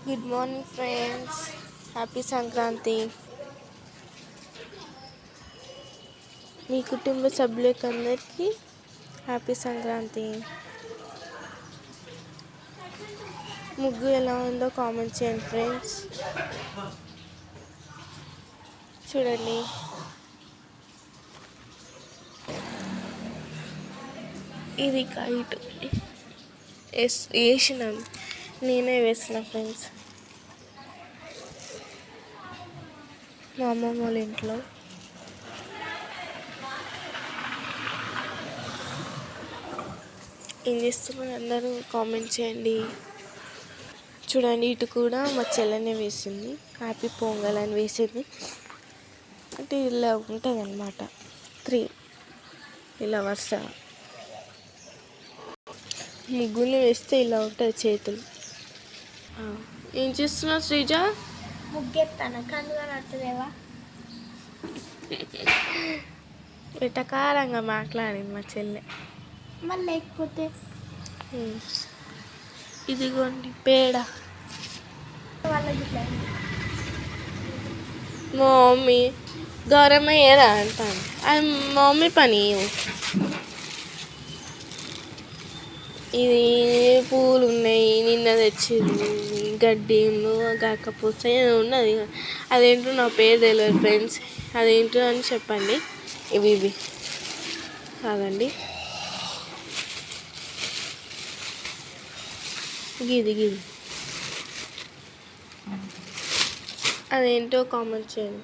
Good morning friends, happy Sankranti. మీ కుటుంబ సభ్యులకు అందరికీ హ్యాపీ సంక్రాంతి. ముగ్గు ఎలా ఉందో కామెంట్ చేయండి ఫ్రెండ్స్. చూడండి, ఇది కైట్ వేసినాం, నేనే వేసిన ఫ్రెండ్స్. మా అమ్మమ్మ వాళ్ళ ఇంట్లో. ఏం చేస్తున్నారు అందరూ కామెంట్ చేయండి. చూడండి, ఇటు కూడా మా చెల్లెనే వేసింది, హ్యాపీ పొంగల్ అని వేసింది. అంటే ఇలా ఉంటుంది అన్నమాట, 3 ఇలా వరుస ముగ్గులు వేస్తే ఇలా ఉంటుంది చేతులు. ఏం చేస్తున్నావు శ్రీజ? ముగ్గెత్తాను, కన్నుగా నడుతుందేవా. ఎటకారంగా మాట్లాడింది మా చెల్లె. మళ్ళీ లేకపోతే ఇదిగోండి పేడ. వాళ్ళకి మా మమ్మీ గౌరమ్మ ఏరా అంటాను, అది మా మమ్మీ పని. ఇది పూలు ఉన్నాయి, నిన్న తెచ్చింది. గడ్డి కాకపోతే ఉన్నది, అదేంటో నా పేరు తెలియదు ఫ్రెండ్స్. అదేంటో అని చెప్పండి. ఇవి కాదండి, గిది అదేంటో కామెంట్ చేయండి.